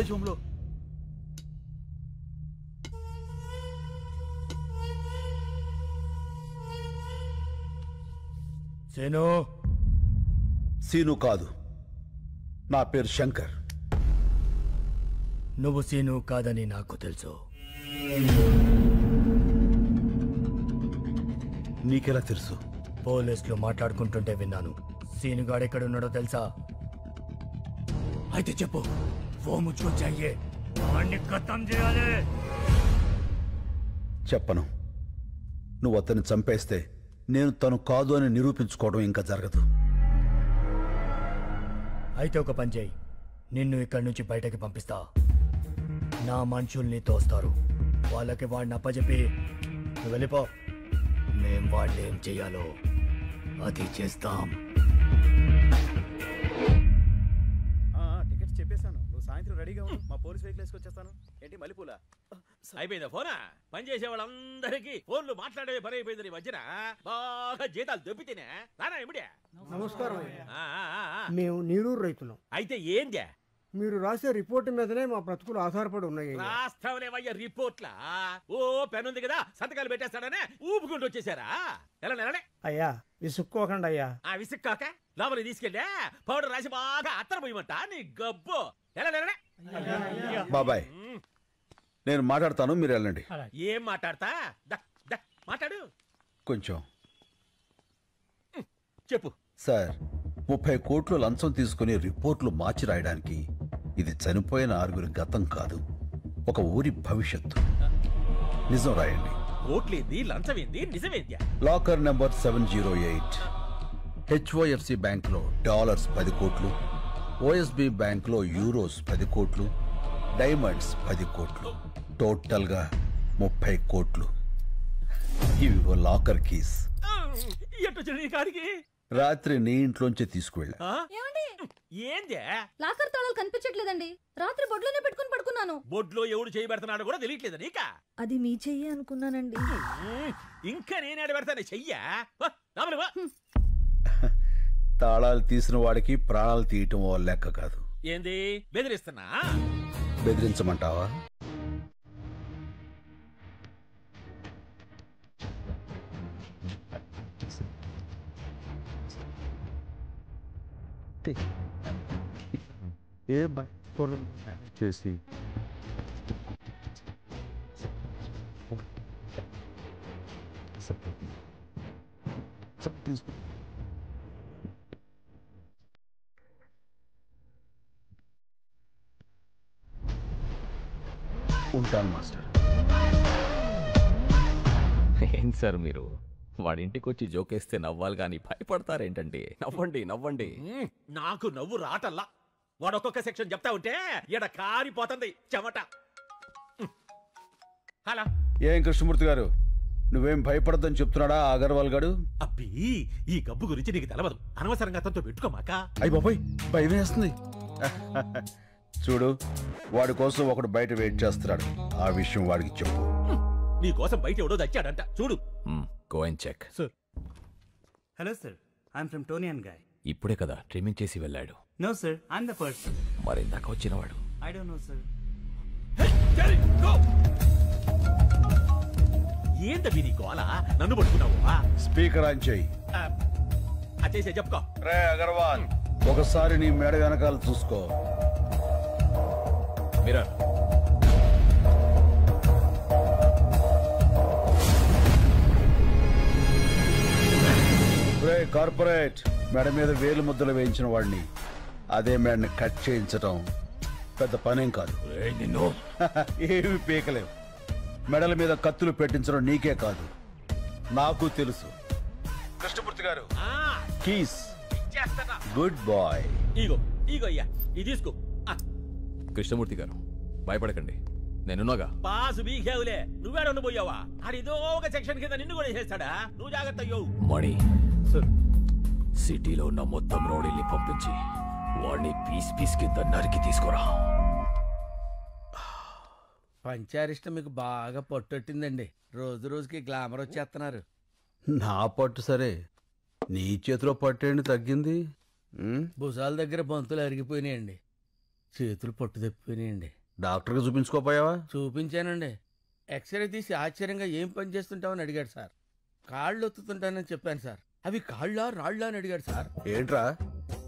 Old age home లో. Scene. Scene కాదు, నా పేరు శంకర్. నువ్వు సీను కాదని నాకు తెలుసు. నీకెలా తెలుసు? పోలీసులు మాట్లాడుకుంటుంటే విన్నాను. సీనుగాడు ఎక్కడున్నాడో తెలుసా? అయితే చెప్పు. ఓ ముచ్చుకో చెయ్యే, వాణ్ణి ఖతం చేయాలి. చెప్పను. నువ్వు అతన్ని చంపేస్తే నేను తను కాదు అని నిరూపించుకోవడం ఇంకా జరగదు. అయితే ఒక పని చేయి, నిన్ను ఇక్కడి నుంచి బయటకి పంపిస్తా. నా మనుషుల్ని తోస్తారు, వాళ్ళకి వాడిని అప్పచెప్పి నువ్వు వెళ్ళిపో. మేం వాడిని ఏం చెయ్యాలో అది చేస్తాం. టికెట్స్ చెప్పేశాను, నువ్వు సాయంత్రం రెడీగా ఉండు. మా పోలీస్ వెహికల్ వేసుకొచ్చేస్తాను. ఏంటి మల్లెపూల అయిపోయిందా ఫోనా? పని చేసే వాళ్ళందరికీ ఫోన్లు మాట్లాడే పని అయిపోయింది. ఈ మధ్యన బాగా జీతాలు దొబ్బితేనే రానా ఇమిడే. నమస్కారం. మేము నీరూరు రైతులం. అయితే ఏందే? మీరు రాసే రిపోర్ట్ మీదనే మా బ్రతుకులు ఆధారపడి ఉన్నాయి. రాస్తావులేవయ్య రిపోర్ట్లా? ఓ పెన్ ఉంది కదా, సంతకాలు పెట్టేస్తాడనే ఊపుకుంటూ వచ్చేసారా? ఎలా నెలనే అయ్యా విసుక్కోకండి అయ్యా. ఆ విసుక్కాక లోపలికి తీసుకెళ్ళా పౌడర్ రాసి బాగా అత్తర పోయమంట నీ గబ్బు. ఎలా నెలనే బాబాయ్, నేను మాట్లాడతాను, మీరు వెళ్ళండి. ఏం మాట్లాడతా? మాట్లాడు కొంచెం. చెప్పు సార్, 30 కోట్లు లంచం తీసుకుని రిపోర్ట్లు మార్చి రాయడానికి ఇది చనిపోయిన 6 గతం కాదు, ఒక ఊరి భవిష్యత్తు. నిజం రాయండి. కోట్లేంది, లంచమేంది, నిజమేంది? లాకర్ నెంబర్ 708 హెచ్ఓఎఫ్సి బ్యాంక్లో డాలర్స్ 10 కోట్లు, ఓఎస్బి బ్యాంక్లో యూరోస్ 10 కోట్లు, డైమండ్స్ 10 కోట్లు, టోటల్గా 30 కోట్లు. ఇవి లాకర్ కీస్. కాడికి రాత్రి నీ ఇంట్లోంచి తీసుకువెళ్ళా. ఏందే? లాకర్ తాళాలు కనిపించట్లేదండి. రాత్రి బొడ్లోనే పెట్టుకుని పడుకున్నాను. బొడ్లో ఎవడు చేయబెడుతున్నాడు కూడా తెలియట్లేదు నీకా? అది మీ చెయ్యి అనుకున్నానండి. ఇంకా నేనేడు పెడతానే చెయ్యా. తాళాలు తీసిన వాడికి ప్రాణాలు తీయటం ఓ లెక్క కాదు. ఏంది బెదిరిస్తున్నా? బెదిరించమంటావా? చేసి ఉంటాను మాస్టర్. ఏంటి సార్ మీరు వాడింటికి వచ్చి జోకేస్తే నవ్వాలి కానీ భయపడతారేంటండి? నవ్వండి నవ్వండి. నాకు నవ్వు రాటల్లా. వాడు ఒక్కొక్క సెక్షన్ చెప్తా ఉంటే ఈడ కారిపోతుంది చెమట. హలో, ఏం కృష్ణమూర్తి గారు, నువ్వేం భయపడద్దని చెప్తున్నాడా అగర్వాల్ గాడు? అబ్బి, ఈ గబ్బు గురించి నీకు తెలవదు. అనవసరంగా అతనితో పెట్టుకోమాక. అయ్యి బాబోయ్, భయం వేస్తుంది. చూడు, వాడి కోసం ఒకడు బయట వెయిట్ చేస్తున్నాడు. ఆ విషయం వాడికి చెప్పు. నీ కోసం బయట ఎవడో దచ్చాడంట చూడు. Go and check. Sir. Hello sir, I'm from Toni and Guy. ఇప్పుడే కదా ట్రిమ్మింగ్ చేసి వెళ్ళాడు. No sir, I'm the person. మరి ఇందాక వచ్చినవాడు? I don't know sir. ఏంటవి నీ గోల? నన్ను పట్టుకున్నావా? స్పీకర్ ఆన్ చేయి. చేసే చెప్పుకో. రే అగర్వాల్, ఒకసారి నీ మేడ వెనకాల చూసుకో. మిర్రర్. రే కార్పొరేట్, మెడ మీద వేలు ముద్దలు వేయించిన వాడిని అదే మేడని కట్ చేయించటం పెద్ద పనేం కాదు. ఏమి పీకలేవు. మెడల మీద కత్తులు పెట్టించడం నీకే కాదు, నాకు తెలుసు. Krishnamurthy garu, keys. Good boy. ఇగో ఇగో అయ్యా, ఇది తీసుకో. కృష్ణమూర్తి గారు భయపడకండి, నేనున్నాగా. పాసు బీకేవులే, నువ్వేడ పోయావా? ఆడిదో ఒక సెక్షన్ కింద నిన్ను కూడా చేస్తాడా? నువ్వు జాగ్రత్త అయ్యో. మణి, సిటీలో ఉన్న మొత్తం రౌడీల్ని పంపించి వాడిని పీస్ పీస్ కింద నరికి తీసుకురా. పంచారిష్ట మీకు బాగా పట్టొట్టిందండి. రోజు రోజుకి గ్లామర్ వచ్చేస్తున్నారు. నా పట్టు సరే, నీ చేతిలో పట్టేండి తగ్గింది. భుజాల దగ్గర బంతులు అరిగిపోయినాయండి. చేతులు పట్టు తప్పిపోయినాయండి. డాక్టర్కి చూపించుకోపోయావా? చూపించానండి. ఎక్స్రే తీసి ఆశ్చర్యంగా ఏం పని చేస్తుంటావని అడిగాడు సార్. కాళ్ళు ఒత్తుతుంటానని చెప్పాను సార్. అవి కాళ్ళ రాళ్ళ అని అడిగాడు సార్. ఏంట్రా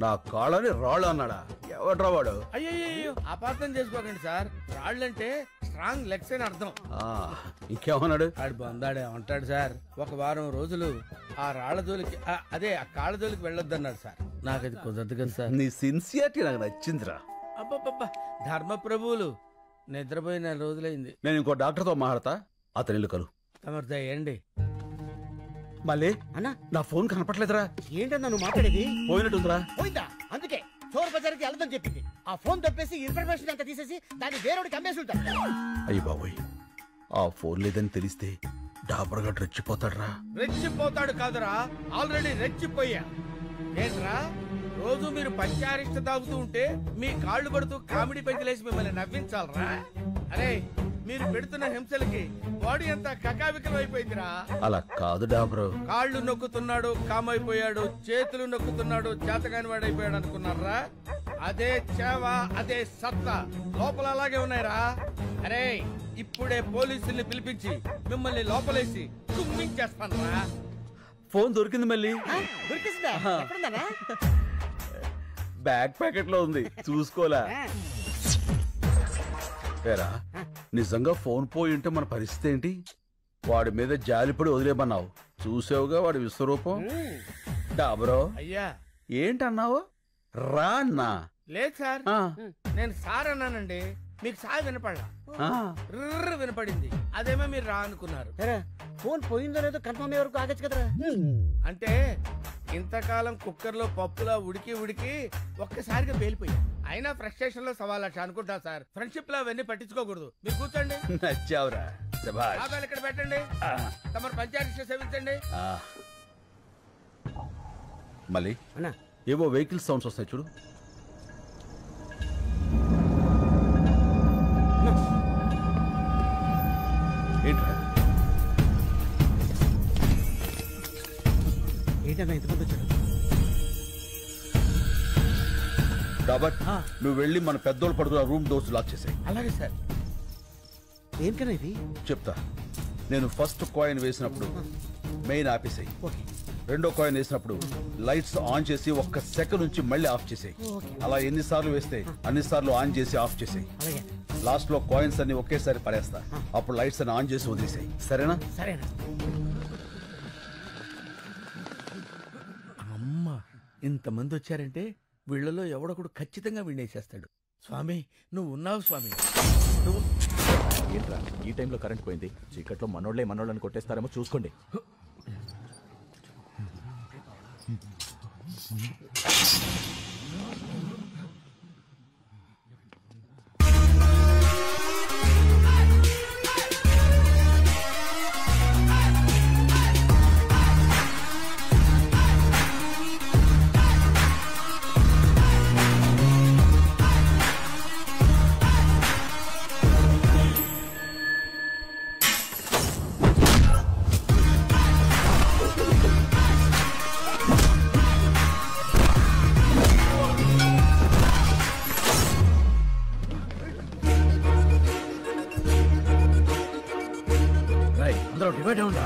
నా కాళ్ళని రాళ్ళు అన్నాడా? ఎవడ్రా వాడు? అయ్యో అపార్థం చేసుకోకండి సార్. రాళ్ళంటే స్ట్రాంగ్ లెగ్స్ అని అర్థం. ఇంకేమన్నాడు? ఆడు బొందాడే ఉంటాడు సార్. ఒక వారం రోజులు ఆ రాళ్ల జోలికి అదే ఆ కాళ్ళ జోలికి వెళ్ళొద్దన్నాడు సార్. నాకు అది కుదరదు కదా సార్. నీ సిన్సియారిటీ నాకు నచ్చిందిరా. అబ్బబ్బబ్బా, ధర్మప్రభువులు నిద్రపోయి 4 రోజులైంది. నేను ఇంకో డాక్టర్తో మాట్లాడతా, అతని ఇల్లు కలు. తమరు దయండి. మళ్ళీ అన్నా నా ఫోన్ కనపట్లేదురా. ఏంటన్నా నువ్వు మాట్లాడేది? పోయినట్టుందిరా. పోయిందా? అందుకే చోర్ బజార్కి వెళ్ళదని చెప్పింది. ఆ ఫోన్ తప్పేసి ఇన్ఫర్మేషన్ అంతా తీసేసి దాన్ని వేరేవాడికి అమ్మేసి ఉంటారు. అయ్యి బాబోయ్, ఆ ఫోన్ లేదని తెలిస్తే డాబర్గా రెచ్చిపోతాడ్రా. రెచ్చిపోతాడు కాదురా, ఆల్రెడీ రెచ్చిపోయా. ఏంట్రా రోజు మీరు పంచారిష్ట తాగుతూ ఉంటే మీ కాళ్ళు పడుతూ కామెడీ పెంచలేసి మిమ్మల్ని నవ్వించాలరా? అరే మీరు పెడుతున్న హింసలకి బాడీ అంతా కకావికలం అయిపోయిందిరా. అలా కాదు డాబరు. కాళ్ళు నొక్కుతున్నాడు కామైపోయాడు, చేతులు నొక్కుతున్నాడు చేతగాని వాడైపోయాడు అనుకున్నారా? అదే చేవ, అదే సత్తా లోపల అలాగే ఉన్నాయిరా. అరే ఇప్పుడే పోలీసుల్ని పిలిపించి మిమ్మల్ని లోపలేసి కుమ్మించేస్తానరా. ఫోన్ దొరికింది మళ్ళీ. దొరికిందా? ఎక్కడుందన్నా? బ్యాక్ ప్యాకెట్ లో ఉంది, చూసుకోలే. ఏరా నిజంగా ఫోన్ పోయి ఉంటే మన పరిస్థితి ఏంటి? వాడి మీద జాలిపడి వదిలేమన్నావు, చూసావుగా వాడి విశ్వరూపం. డాబరో అయ్యా ఏంటన్నావు? రా అన్నా. లేదు సార్, నేను సార్ అన్నానండి. మీకు సార్ వినపడలా, వినపడింది. అదేమో మీరు రా అనుకున్నారు. ఫోన్ పోయిందో లేదో కన్ఫర్మ్ అయ్యే వరకు ఆగచ్చు కదరా. అంటే ఇంతకాలం కుక్కర్లో పప్పులా ఉడికి ఉడికి ఒక్కసారిగా పేలిపోయా. అయినా ఫ్రస్ట్రేషన్ లో 1,00,000 అనుకుంటా సార్. ఫ్రెండ్షిప్ లో అవన్నీ పట్టించుకోకూడదు. మీరు కూర్చోండి. నచ్చావురా, శభాష్. ఆదాలు ఇక్కడ పెట్టండి. తమరు పంచాయతీ సేవించండి. మళ్ళీ అన్నా ఏవో వెహికల్ సౌండ్స్ వస్తాయి చూడు. ఏంట్రా? ఏంటన్నా ఎంతమంది వచ్చారు? డాబర్ నువ్వు వెళ్ళి మన పెద్దోళ్ళు పడుకున్న రూమ్ డోర్స్ లాక్ చేసాయి. అలాగే సార్. దేనికన్నా ఇది? చెప్తా. నేను ఫస్ట్ కాయిన్ వేసినప్పుడు మెయిన్ ఆపేసాయి. రెండో కాయిన్ వేసినప్పుడు లైట్స్ ఆన్ చేసి 1 సెకండ్ నుంచి మళ్ళీ ఆఫ్ చేసాయి. అలా ఎన్నిసార్లు వేస్తే అన్నిసార్లు ఆన్ చేసి ఆఫ్ చేసాయి. లాస్ట్ లో కాయిన్స్ అన్ని ఒకేసారి పడేస్తా, అప్పుడు లైట్స్ అన్ని ఆన్ చేసి వదిలేసాయి. సరేనా? సరేనా. అమ్మ ఇంతమంది వచ్చారంటే వీళ్ళలో ఎవడొకడు ఖచ్చితంగా వినేసేస్తాడు. స్వామి నువ్వు ఉన్నావు స్వామి. నువ్వు ఏంట్రా ఈ టైంలో కరెంట్ పోయింది? చీకట్లో మనోళ్ళని కొట్టేస్తారేమో చూసుకోండి. డివైడ్ ఉందా?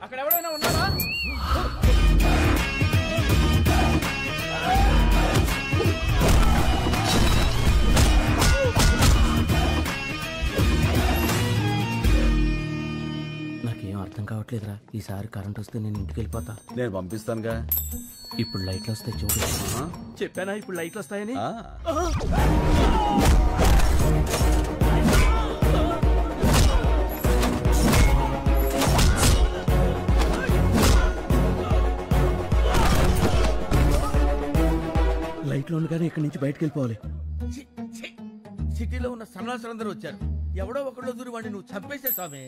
అక్కడ ఎవరైనా ఉన్నారా? నాకేం అర్థం కావట్లేదురా. ఈసారి కరెంట్ వస్తే నేను ఇంటికి వెళ్ళిపోతా. నేను పంపిస్తానుగా. ఇప్పుడు లైట్లు వస్తాయి చూడు. చెప్పానా ఇప్పుడు లైట్లు వస్తాయని? వెంటనే ఇక్కడి నుంచి బయటకు వెళ్ళిపోవాలి. సిటీలో ఉన్న సన్నాసులందరూ వచ్చారు. ఎవడో ఒకళ్ళు దూరి వాడిని నువ్వు చంపేసే స్వామి.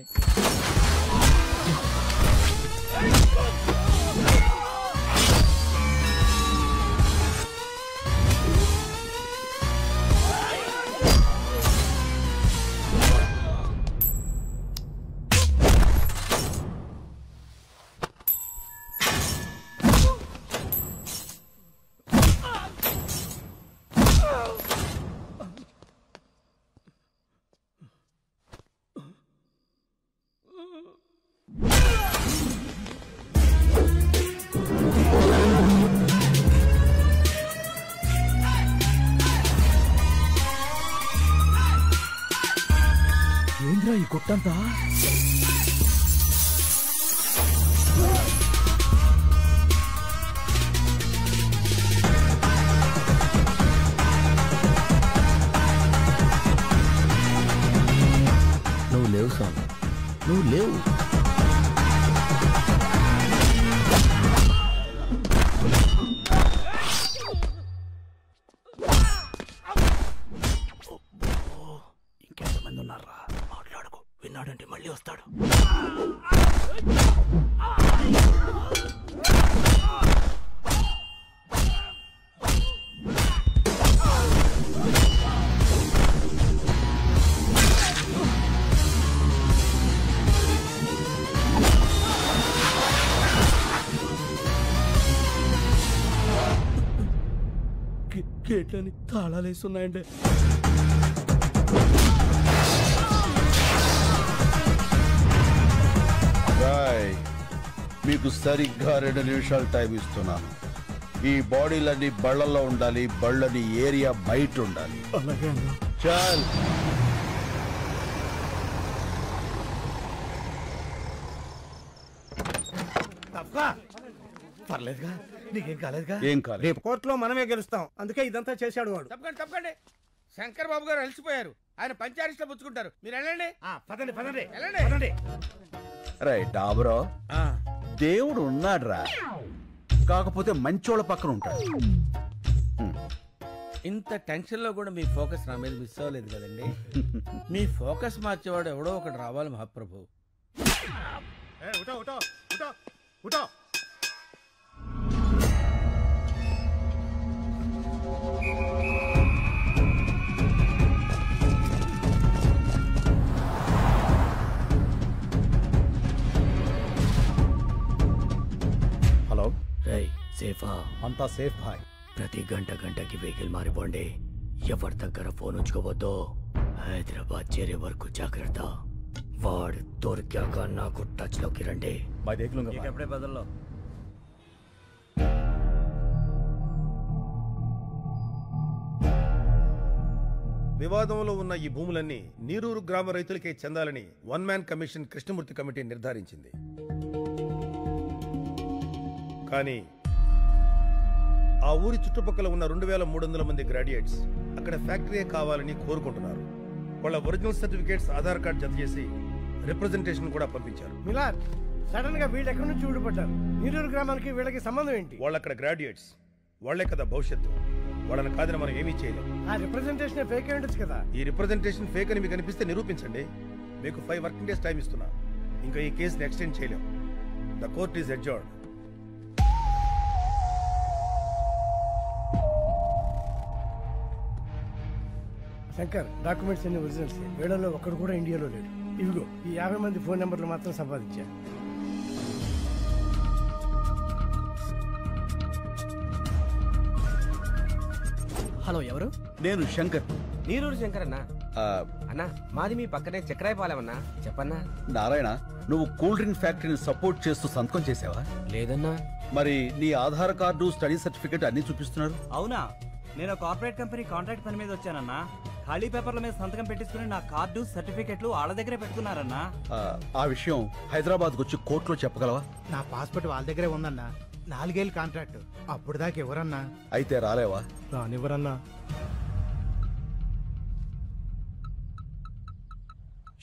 ఏంద్రా ఈ గుట్టంతా? నువ్వు లేవు స్వామి, నువ్వు లేవు. ఇంకెంతమంది ఉన్నారా? మాట్లాడుకో, విన్నాడంటే మళ్ళీ వస్తాడు. గేట్లని తాళాలేస్తున్నాయండి. మీకు సరిగ్గా 2 నిమిషాలు టైం ఇస్తున్నాను. ఈ బాడీలన్నీ బళ్ళల్లో ఉండాలి, బళ్ళని ఏరియా బయట ఉండాలి. చాల్. పర్లేదుగా, నీకేం కాలేదుగా? ఏం కాలేదు. రేపు కోర్టులో మనమే గెలుస్తాం, అందుకే ఇదంతా చేశాడు వాడు. తప్పకండి. శంకర్ బాబు గారు అలసిపోయారు. ఆయన పంచారిస్ట్లో పుచ్చుకుంటారు. మీరు వెళ్ళండి. పదండి పదండి వెళ్ళండి. పదండి. రైట్ డాబరో, దేవుడు ఉన్నాడ్రా, కాకపోతే మంచోళ్ళ పక్కన ఉంటాడు. ఇంత టెన్షన్ లో కూడా మీ ఫోకస్ నా మీద మిస్ అవ్వలేదు కదండి. మీ ఫోకస్ మార్చేవాడు ఎవడో ఒకటి రావాలి మహాప్రభు. హలో రై, సేఫా? అంతా సేఫ్ భాయ్. ప్రతి గంటకి వెహికల్ మారిపోండి. ఎవరి దగ్గర ఫోన్ ఉంచుకోవద్దు. హైదరాబాద్ చేరే వరకు జాగ్రత్త. వాడు దొరికాక నాకు టచ్ లోకి రండి. భాయ్ దేఖ్ లూంగా. ఎప్పుడే బదల్లో. వివాదంలో ఉన్న ఈ భూములన్నీ నీరూరు గ్రామ రైతులకే చెందాలని 1 మ్యాన్ కమిషన్ కృష్ణమూర్తి కమిటీ నిర్ధారించింది. కానీ ఆ ఊరి చుట్టుపక్కల ఉన్న 2300 మంది గ్రాడ్యుయేట్స్ అక్కడ ఫ్యాక్టరీ కావాలని కోరుకుంటున్నారు. వాళ్ళ ఒరిజినల్ సర్టిఫికేట్స్, ఆధార్ కార్డ్ జత చేసి రిప్రజెంటేషన్ కూడా పంపించారు. మిలాద్, సడన్ గా వీళ్ళు ఎక్కడి నుంచి ఊడిపడ్డారు? నీరూరు గ్రామానికి వీళ్ళకి సంబంధం ఏంటి? వాళ్ళు అక్కడ గ్రాడ్యుయేట్స్, వాళ్లే కదా భవిష్యత్తు. వాళ్ళని కాదని మనం ఏమీ చేయలేం. ఆ రిప్రజెంటేషన్ ఫేక్ అయి ఉండొచ్చు కదా. ఈ రిప్రజెంటేషన్ ఫేక్ అని మీకు అనిపిస్తే నిరూపించండి. మీకు 5 వర్కింగ్ డేస్ టైం ఇస్తున్నా. ఇంకా ఈ కేసుని ఎక్స్టెండ్ చేయలేం. The court is adjourned. Shankar, documents అన్ని ఒరిజినల్స్. వీళ్ళలో ఒక్కడు కూడా ఇండియాలో లేడు. ఇవిగో ఈ 50 మంది ఫోన్ నెంబర్లు మాత్రం సంపాదించా. హలో, ఎవరు? నేను శంకర్. నీరూరు శంకర్ అన్నా. అన్నా, మాది మీ పక్కనే చక్రాయపాలెమన్నా. చెప్పన్నా. నారాయణ, నువ్వు కూల్ డ్రింక్ ఫ్యాక్టరీని సపోర్ట్ చేస్తూ సంతకం చేసావా? లేదన్నా. మరి నీ ఆధార్ కార్డు, స్టడీ సర్టిఫికేట్ అన్ని చూపిస్తున్నారు. అవునా? నేను కార్పొరేట్ కంపెనీ కాంట్రాక్ట్ పని మీద వచ్చానన్నా. ఖాళీ పేపర్ల మీద సంతకం పెట్టించుకుని నా కార్డు, సర్టిఫికెట్లు వాళ్ళ దగ్గరే పెట్టుకున్నారన్నా. ఆ విషయం హైదరాబాద్ వచ్చి కోర్టులో చెప్పగలవా? నా పాస్పోర్ట్ వాళ్ళ దగ్గరే ఉందన్నా. 4 ఏళ్ళు కాంట్రాక్ట్. అప్పుడు దాకా ఎవరన్నా? అయితే రాలేవా? రానివ్వరన్నా.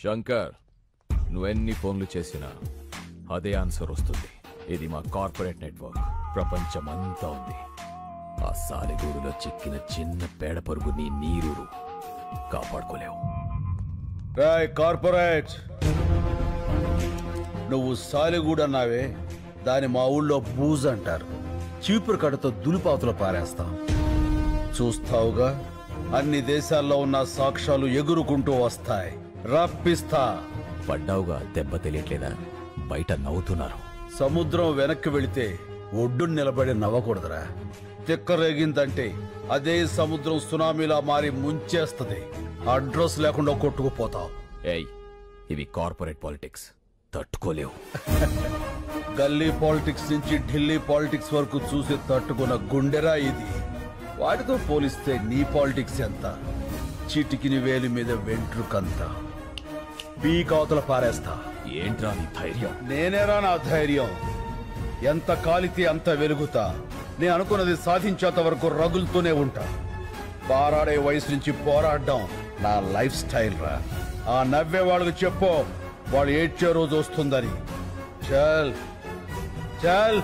శంకర్, నువ్వెన్ని ఫోన్లు చేసినా అదే ఆన్సర్ వస్తుంది. ఇది మా కార్పొరేట్ నెట్వర్క్, ప్రపంచమంతా ఉంది. ఆ సాలెగూడులో చిక్కిన చిన్న పేడ పరుగు నీ నీరు కాపాడుకోలేవు. రాయ్ కార్పొరేట్, నువ్వు సాలిగూడు అన్నావే, దాని మా ఊళ్ళో బూజ్ అంటారు. చీపురు కడతో దులిపాతులు పారేస్తాం. చూస్తావుగా, అన్ని దేశాల్లో ఉన్న సాక్ష్యాలు ఎగురుకుంటూ వస్తాయి. రప్పిస్తా. పడ్డావుగా, దెబ్బ తెలియట్లేదా? బయట నవ్వుతున్నారు. సముద్రం వెనక్కి వెళితే ఒడ్డు నిలబడి నవ్వకూడదురా. తిక్కరేగిందంటే అదే సముద్రం సునామీలా మారి ముంచేస్తుంది. అడ్రస్ లేకుండా కొట్టుకుపోతావు. ఏయ్, ఇవి కార్పొరేట్ పాలిటిక్స్, తట్టుకోలేవు. గల్లీ పాలిటిక్స్ నుంచి ఢిల్లీ పాలిటిక్స్ వరకు చూసి తట్టుకున్న గుండెరా ఇది. వాటితో పోలిస్తే నీ పాలిటిక్స్ ఎంత? చిటికిని వేలి మీద వెంట్రుకంత. పీకావతల పారేస్తా. ఏంట్రా నీ ధైర్యం? నేనేరా నా ధైర్యం. ఎంత కాలితే అంత వెలుగుతా. నేను అనుకున్నది సాధించేంత వరకు రగులుతూనే ఉంటా. పారాడే వయసు నుంచి పోరాడడం నా లైఫ్ స్టైల్ రా. ఆ నవ్వే వాళ్ళకి చెప్పు, వాళ్ళు ఏడ్చే రోజు వస్తుందని. చల్ చల్.